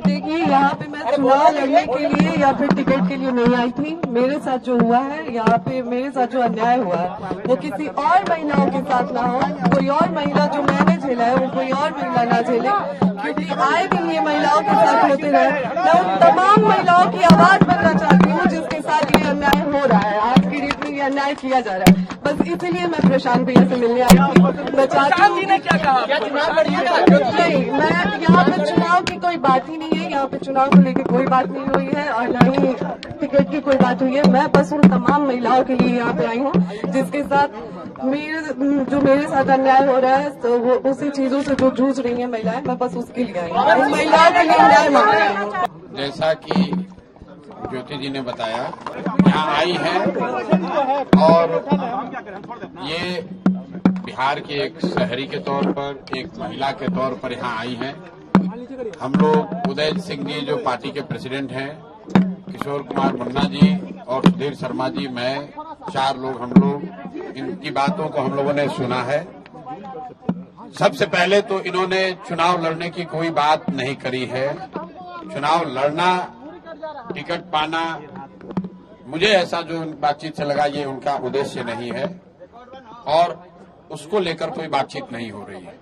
देखिए, यहाँ पे मैं चुनाव लड़ने के लिए या फिर टिकट के लिए नहीं आई थी। मेरे साथ जो हुआ है, यहाँ पे मेरे साथ जो अन्याय हुआ है, वो किसी और महिलाओं के साथ ना हो। कोई और महिला जो मैंने झेला है, वो कोई और महिला ना झेले, क्योंकि आए दिन ये महिलाओं के साथ होते रहे। मैं उन तमाम महिलाओं की आवाज बनना चाहती हूँ जिसके साथ ये अन्याय हो रहा है, आज की डेट में ये अन्याय किया जा रहा है। बस इसीलिए मैं प्रशांत भैया से मिलने आई थी। मैं चाहती हूँ नहीं, मैं यहाँ पे चुनाव की कोई बात ही नहीं है, यहाँ पे चुनाव को लेकर कोई बात नहीं हुई है और न ही टिकट की कोई बात हुई है। मैं बस उन तमाम महिलाओं के लिए यहाँ पे आई हूँ जिसके साथ मेरे साथ अन्याय हो रहा है, तो वो उसी चीजों से जो जूझ रही है महिलाएं, मैं बस उसके लिए आई हूँ, महिलाओं के लिए न्याय मांग रही हूँ। जैसा कि ज्योति जी ने बताया, यहाँ आई है और ये बिहार के एक शहरी के तौर पर, एक महिला के तौर पर यहाँ आई हैं। हम लोग उदय सिंह जी जो पार्टी के प्रेसिडेंट हैं, किशोर कुमार मुन्ना जी और सुधीर शर्मा जी, मैं 4 लोग, हम लोग इनकी बातों को हम लोगों ने सुना है। सबसे पहले तो इन्होंने चुनाव लड़ने की कोई बात नहीं करी है। चुनाव लड़ना, टिकट पाना, मुझे ऐसा जो बातचीत से लगा, ये उनका उद्देश्य नहीं है और उसको लेकर कोई बातचीत नहीं हो रही है।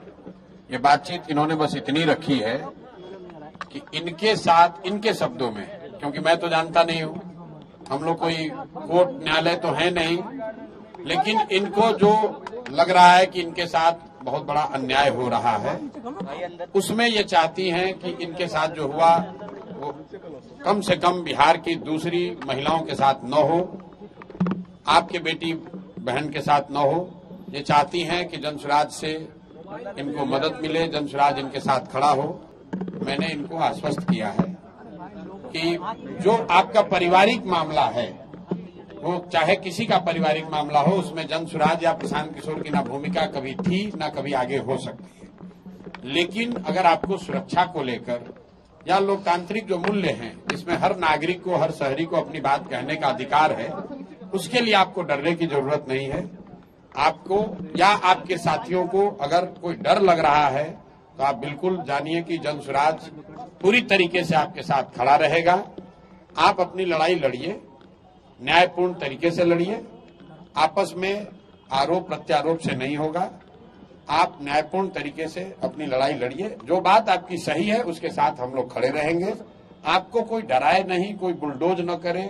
ये बातचीत इन्होंने बस इतनी रखी है कि इनके साथ, इनके शब्दों में, क्योंकि मैं तो जानता नहीं हूं, हम लोग कोई कोर्ट न्यायालय तो है नहीं, लेकिन इनको जो लग रहा है कि इनके साथ बहुत बड़ा अन्याय हो रहा है, उसमें ये चाहती हैं कि इनके साथ जो हुआ वो कम से कम बिहार की दूसरी महिलाओं के साथ न हो, आपके बेटी बहन के साथ न हो। ये चाहती हैं कि जनसुराज से इनको मदद मिले, जनसुराज इनके साथ खड़ा हो। मैंने इनको आश्वस्त किया है कि जो आपका पारिवारिक मामला है, वो चाहे किसी का पारिवारिक मामला हो, उसमें जनसुराज या प्रशांत किशोर की ना भूमिका कभी थी ना कभी आगे हो सकती है। लेकिन अगर आपको सुरक्षा को लेकर या लोकतांत्रिक जो मूल्य हैं, जिसमें हर नागरिक को, हर शहरी को अपनी बात कहने का अधिकार है, उसके लिए आपको डरने की जरूरत नहीं है। आपको या आपके साथियों को अगर कोई डर लग रहा है, तो आप बिल्कुल जानिए कि जनसुराज पूरी तरीके से आपके साथ खड़ा रहेगा। आप अपनी लड़ाई लड़िए, न्यायपूर्ण तरीके से लड़िए, आपस में आरोप प्रत्यारोप से नहीं होगा। आप न्यायपूर्ण तरीके से अपनी लड़ाई लड़िए, जो बात आपकी सही है उसके साथ हम लोग खड़े रहेंगे। आपको कोई डराए नहीं, कोई बुलडोज न करे,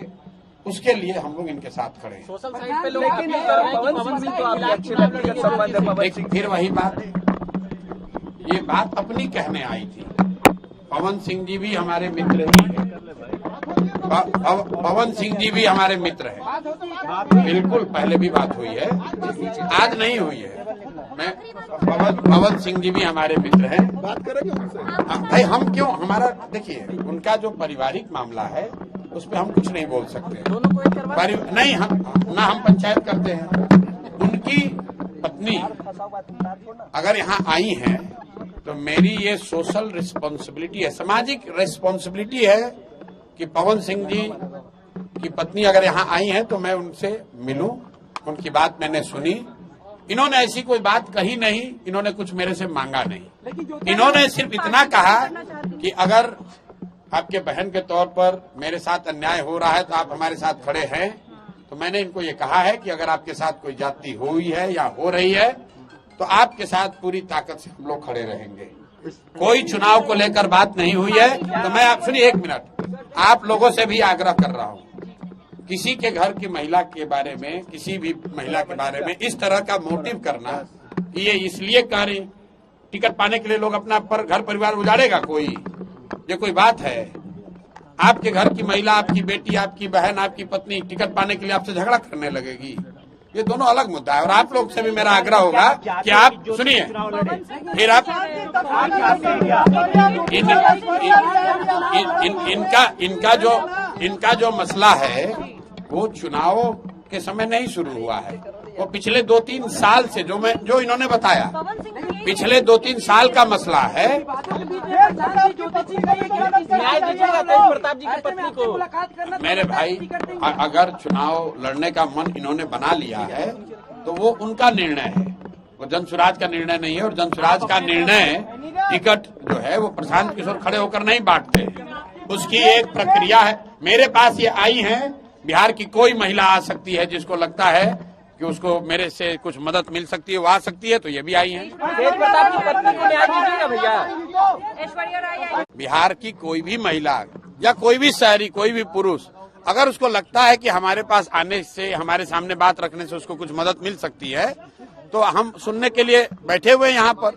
उसके लिए हम लोग इनके साथ खड़े हैं। सोशल साइट पे लोग पवन सिंह तो आपके अच्छे व्यक्तिगत संबंध है। लेकिन फिर वही बात, ये बात अपनी कहने आई थी। पवन सिंह जी भी हमारे मित्र ही हैं, पवन सिंह जी भी हमारे मित्र हैं, बिल्कुल पहले भी बात हुई है, आज नहीं हुई है। मैं पवन सिंह जी भी हमारे मित्र हैं। बात करेंगे उनसे। भाई हम क्यों, हमारा देखिए, उनका जो पारिवारिक मामला है उस पर हम कुछ नहीं बोल सकते। नहीं, हम पंचायत करते हैं। उनकी पत्नी अगर यहाँ आई हैं, तो मेरी ये सोशल रिस्पॉन्सिबिलिटी है, सामाजिक रिस्पॉन्सिबिलिटी है कि पवन सिंह जी की पत्नी अगर यहाँ आई हैं तो मैं उनसे मिलूं। उनकी बात मैंने सुनी। इन्होंने ऐसी कोई बात कही नहीं, इन्होंने कुछ मेरे से मांगा नहीं। इन्होंने सिर्फ इतना कहा कि अगर आपके बहन के तौर पर मेरे साथ अन्याय हो रहा है तो आप हमारे साथ खड़े हैं। तो मैंने इनको ये कहा है कि अगर आपके साथ कोई जाति हुई है या हो रही है तो आपके साथ पूरी ताकत से हम लोग खड़े रहेंगे। कोई चुनाव को लेकर बात नहीं हुई है। तो मैं आप सुनिए, 1 मिनट, आप लोगों से भी आग्रह कर रहा हूँ, किसी के घर की महिला के बारे में, किसी भी महिला के बारे में इस तरह का मोटिव करना, ये इसलिए कह रही टिकट पाने के लिए लोग अपना घर परिवार उजाड़ेगा, ये कोई बात है? आपके घर की महिला, आपकी बेटी, आपकी बहन, आपकी पत्नी टिकट पाने के लिए आपसे झगड़ा करने लगेगी? ये दोनों अलग मुद्दा है। और आप लोग से भी मेरा आग्रह होगा कि आप सुनिए, फिर आप इनका जो मसला है वो चुनाव के समय नहीं शुरू हुआ है, वो पिछले 2-3 साल से, जो इन्होंने बताया, पिछले 2-3 साल का मसला है। प्रताप जी की पत्नी को, मेरे भाई, अगर चुनाव लड़ने का मन इन्होंने बना लिया है तो वो उनका निर्णय है, वो जनसुराज का निर्णय नहीं है। और जनसुराज का निर्णय टिकट जो है वो प्रशांत किशोर खड़े होकर नहीं बांटते, उसकी एक प्रक्रिया है। मेरे पास ये आई हैं, बिहार की कोई महिला आ सकती है जिसको लगता है कि उसको मेरे से कुछ मदद मिल सकती है, वो आ सकती है, तो ये भी आई हैं। तेज प्रताप की पत्नी को न्याय दीजिएगा भैया। बिहार की कोई भी महिला या कोई भी शहरी, कोई भी पुरुष अगर उसको लगता है कि हमारे पास आने से, हमारे सामने बात रखने से उसको कुछ मदद मिल सकती है, तो हम सुनने के लिए बैठे हुए हैं यहाँ पर।